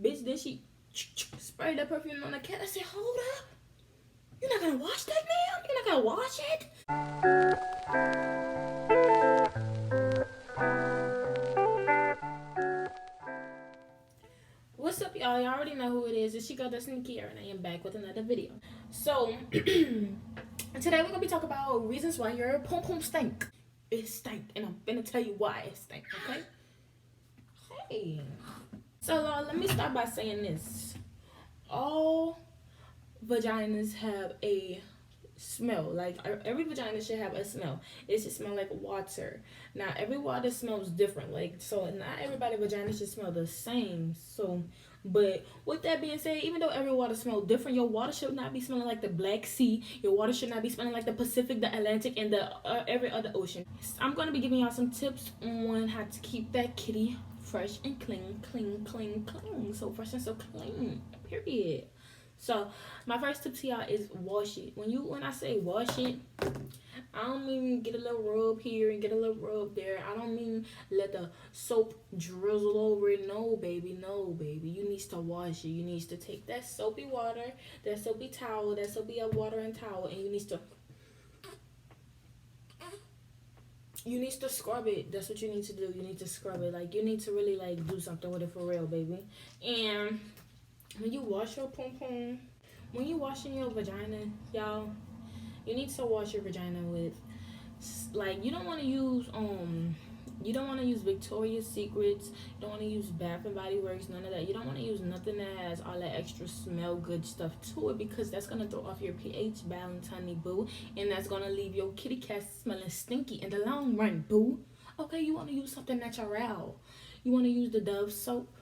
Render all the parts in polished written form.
Bitch, then she sprayed that perfume on the cat. I said, hold up. You're not gonna wash that, ma'am? You're not gonna wash it? What's up, y'all? Y'all already know who it is. It's your girl, destinykierraa, and I am back with another video. So, today we're gonna be talking about reasons why your pom pom stink. It stink, and I'm gonna tell you why it stink, okay? Hey. So, let me start by saying this. All vaginas have a smell. Like, every vagina should have a smell. It should smell like water. Now, every water smells different. Like, so not everybody's vagina should smell the same. So, but with that being said, even though every water smells different, your water should not be smelling like the Black Sea. Your water should not be smelling like the Pacific, the Atlantic, and the every other ocean. I'm gonna be giving y'all some tips on how to keep that kitty fresh and clean. So fresh and so clean. Period. So my first tip to y'all is wash it. When I say wash it, I don't mean get a little rub here and get a little rub there. I don't mean let the soap drizzle over it. No, baby. You need to wash it. You need to take that soapy water, that soapy towel, that soapy water and towel, and you need to scrub it. That's what you need to do. You need to scrub it. Like, you need to really, like, do something with it for real, baby. And when you wash your pom-pom, when you washing your vagina, y'all, you need to wash your vagina with, like, you don't want to use Victoria's Secrets. You don't want to use Bath and Body Works, none of that. You don't want to use nothing that has all that extra smell good stuff to it, because that's going to throw off your pH balance, honey boo, and that's going to leave your kitty cat smelling stinky in the long run, boo. Okay, you want to use something natural. You want to use the Dove soap.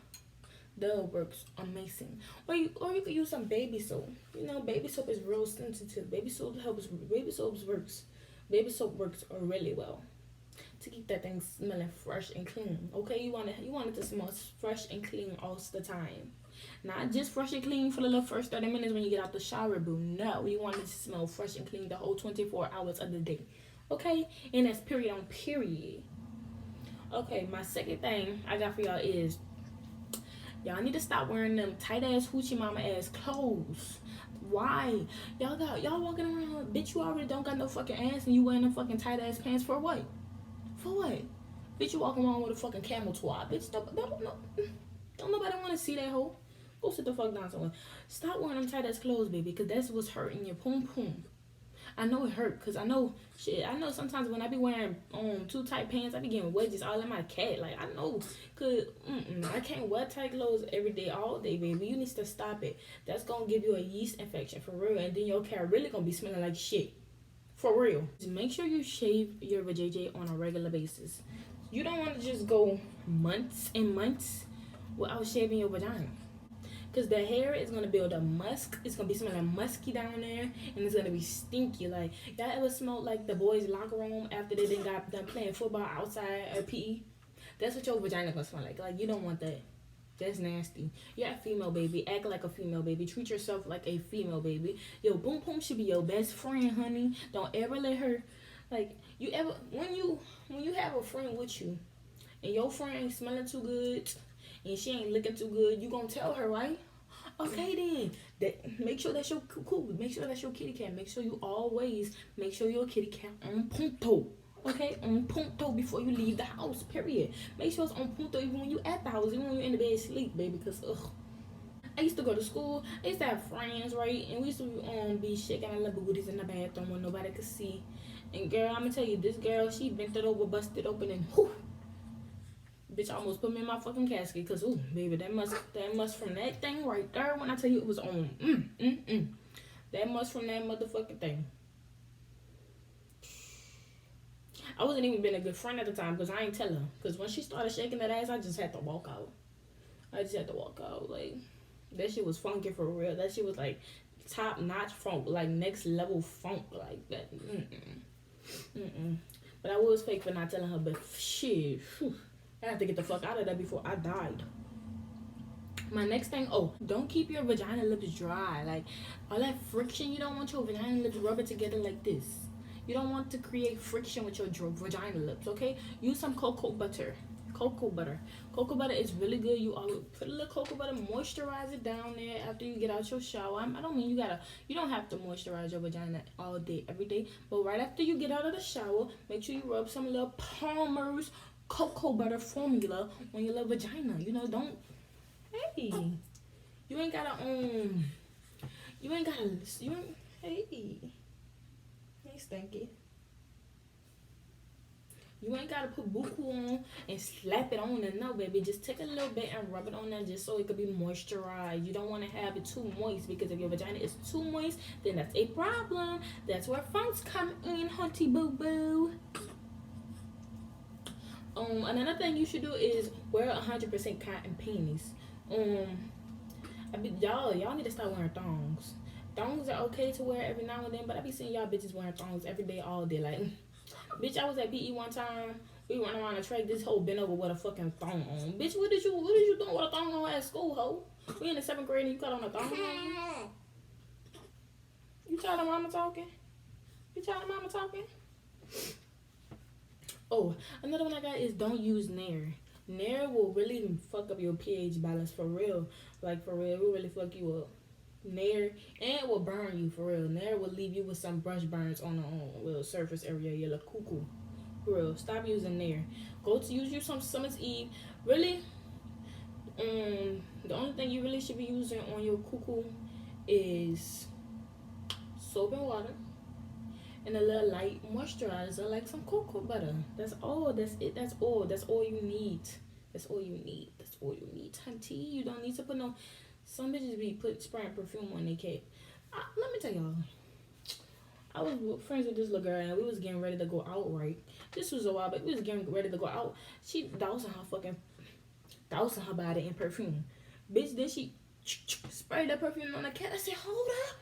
Dove works amazing. Or you could use some baby soap. You know, baby soap is real sensitive. Baby soap works really well to keep that thing smelling fresh and clean. Okay, you want it to smell fresh and clean all the time. Not just fresh and clean for the little first 30 minutes when you get out the shower, boo. No, you want it to smell fresh and clean the whole 24 hours of the day. Okay, and that's period on period. Okay, my second thing I got for y'all is, y'all need to stop wearing them tight ass hoochie mama ass clothes. Why? Y'all walking around, bitch, you already don't got no fucking ass and you wearing them fucking tight ass pants for what? For what? Bitch, you walking around with a fucking camel twat. Bitch, don't nobody want to see that hoe. Go sit the fuck down somewhere. Stop wearing them tight ass clothes, baby, because that's what's hurting your pom pom. I know it hurt, because I know sometimes when I be wearing too tight pants, I be getting wedges all in my cat. Like, I know, because I can't wear tight clothes every day, all day, baby. You need to stop it. That's going to give you a yeast infection, for real. And then your cat really going to be smelling like shit. For real. Just make sure you shave your vajayjay on a regular basis. You don't want to just go months and months without shaving your vagina. Because the hair is going to build up musk. It's going to be smelling musky down there. And it's going to be stinky. Like, y'all ever smelled like the boys' locker room after they got done playing football outside at PE? That's what your vagina going to smell like. Like, you don't want that. That's nasty. You're a female, baby. Act like a female, baby. Treat yourself like a female, baby. Your boom boom should be your best friend, honey. Don't ever let her, like, when you have a friend with you and your friend ain't smelling too good and she ain't looking too good, you gonna tell her, right? Okay then. Make sure that's your cool. Make sure that's your kitty cat. Make sure you always make sure your kitty cat on punto. Okay, on punto before you leave the house. Period. Make sure it's on punto even when you at the house, even when you're in the bed sleep, baby. Because I used to go to school. I used to have friends, right? And we used to be shaking our little booties in the bathroom when nobody could see. And girl, I'm gonna tell you, this girl, she bent it over, busted open, and whew, bitch almost put me in my fucking casket. Cause ooh, baby, that must from that thing right there. When I tell you it was on, that must from that motherfucking thing. I wasn't even being a good friend at the time because I ain't tell her. Because when she started shaking that ass, I just had to walk out. Like, that shit was funky for real. That shit was like top notch funk, like next level funk, like that. But I was fake for not telling her. But shit, I had to get the fuck out of that before I died. My next thing, don't keep your vagina lips dry. Like, all that friction, you don't want your vagina lips rubbing together like this. You don't want to create friction with your vagina lips, okay? Use some cocoa butter. cocoa butter. Cocoa butter is really good. You always put a little cocoa butter, moisturize it down there after you get out your shower. I don't mean you don't have to moisturize your vagina all day, every day. But right after you get out of the shower, make sure you rub some little Palmer's cocoa butter formula on your little vagina. You know, don't, hey, you ain't gotta, hey, stinky. You ain't gotta put buku on and slap it on and no, baby. Just take a little bit and rub it on there just so it could be moisturized. You don't want to have it too moist because if your vagina is too moist, then that's a problem. That's where funks come in, hunty boo boo. Another thing you should do is wear 100% cotton panties. Y'all need to start wearing thongs. Thongs are okay to wear every now and then, but I be seeing y'all bitches wearing thongs every day, all day, like. Bitch, I was at PE one time. We went around the track. This whole bent over with a fucking thong on. Bitch, what did you doing with a thong on at school, ho? We in the 7th grade and you got on a thong on? You tired of mama talking? Oh, another one I got is don't use Nair. Nair will really fuck up your pH balance for real. Like for real, it will really fuck you up. Nair, and it will burn you for real. Nair will leave you with some brush burns on the little surface area, your little cuckoo. For real, stop using Nair. Go to use you some Summer's Eve. Really, the only thing you really should be using on your cuckoo is soap and water and a little light moisturizer like some cocoa butter. That's all. That's it. That's all. That's all you need. That's all you need. That's all you need, hunty. You don't need to put no. Some bitches be spraying perfume on their cake. Let me tell y'all. I was friends with this little girl and we was getting ready to go out, right? This was a while back. We was getting ready to go out. She dousing her body in perfume. Bitch, then she sprayed that perfume on the cat. I said, hold up.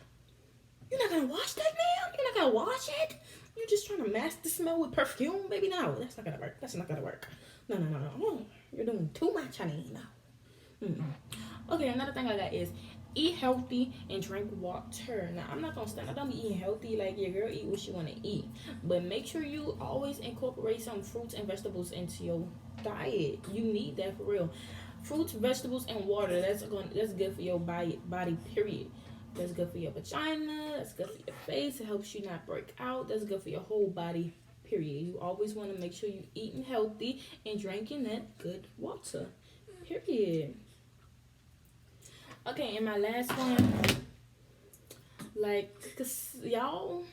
You're not gonna wash that, ma'am? You're not gonna wash it? You just trying to mask the smell with perfume? Baby, no. That's not gonna work. That's not gonna work. No. You're doing too much, honey. No. Okay, another thing I got is eat healthy and drink water. Now, I'm not gonna stand. I don't be eating healthy like your girl eat what she wanna eat, but make sure you always incorporate some fruits and vegetables into your diet. You need that for real. Fruits, vegetables, and water. That's good for your body. Period. That's good for your vagina. That's good for your face. It helps you not break out. That's good for your whole body. Period. You always want to make sure you eating healthy and drinking that good water. Period. Okay, and my last one, like, cause y'all,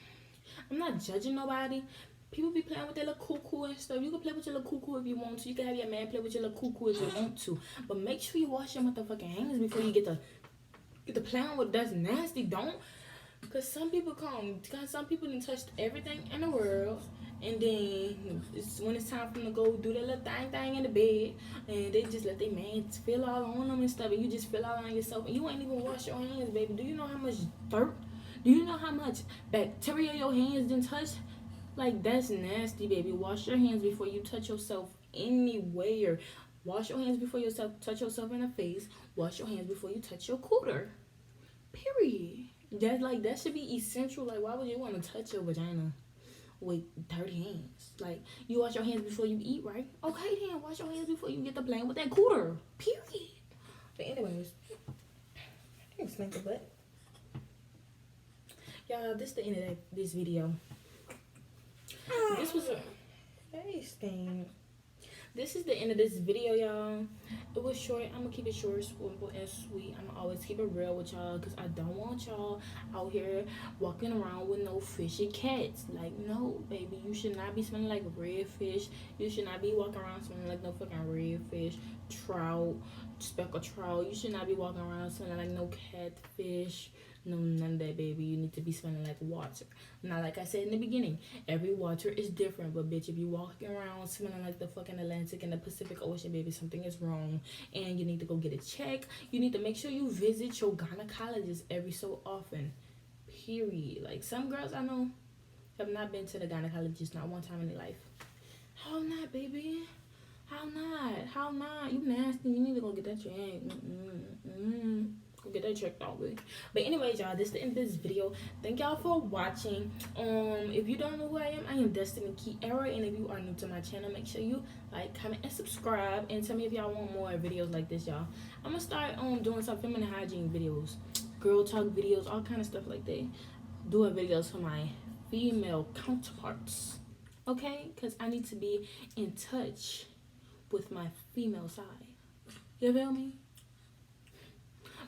I'm not judging nobody. People be playing with their little cuckoo and stuff. You can play with your little cuckoo if you want to. You can have your man play with your little cuckoo if you want to. But make sure you wash your motherfucking hands before you get the playing with. That's nasty. Don't, cause some people done touched everything in the world. And then when it's time for them to go do their little thing in the bed, and they just let their man feel all on them and stuff, and you just feel all on yourself, and you ain't even wash your hands, baby. Do you know how much dirt? Do you know how much bacteria your hands didn't touch? Like, that's nasty, baby. Wash your hands before you touch yourself anywhere. Wash your hands before you touch yourself in the face. Wash your hands before you touch your cooter. Period. That should be essential. Like, why would you want to touch your vagina with dirty hands? Like, you wash your hands before you eat, right? Okay, then wash your hands before you get to playing with that cooter. Period. But anyways, I can smell the butt. Y'all, this is the end of this video. This was a face thing. This is the end of this video, y'all. It was short. I'm gonna keep it short, simple, and sweet. I'm gonna always keep it real with y'all because I don't want y'all out here walking around with no fishy cats. Like, no, baby. You should not be smelling like red fish. You should not be walking around smelling like no fucking red fish, trout, speckled trout. You should not be walking around smelling like no catfish. No, none of that, baby. You need to be smelling like water. Now, like I said in the beginning, every water is different. But, bitch, if you walking around smelling like the fucking Atlantic and the Pacific Ocean, baby, something is wrong. And you need to go get a check. You need to make sure you visit your gynecologist every so often. Period. Like, some girls I know have not been to the gynecologist not one time in their life. How not, baby? How not? How not? You nasty. You need to go get that check. Go get that tricked on me. But anyways, y'all, this is the end of this video. Thank y'all for watching. If you don't know who I am destinykierraa, and if you are new to my channel, make sure you like, comment, and subscribe, and tell me if y'all want more videos like this, y'all. I'm gonna start doing some feminine hygiene videos, girl talk videos, all kind of stuff like that, doing videos for my female counterparts, okay? Because I need to be in touch with my female side. You feel me?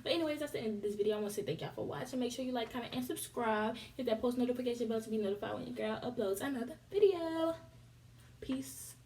But anyways, that's the end of this video. I want to say thank y'all for watching. Make sure you like, comment, and subscribe. Hit that post notification bell to be notified when your girl uploads another video. Peace.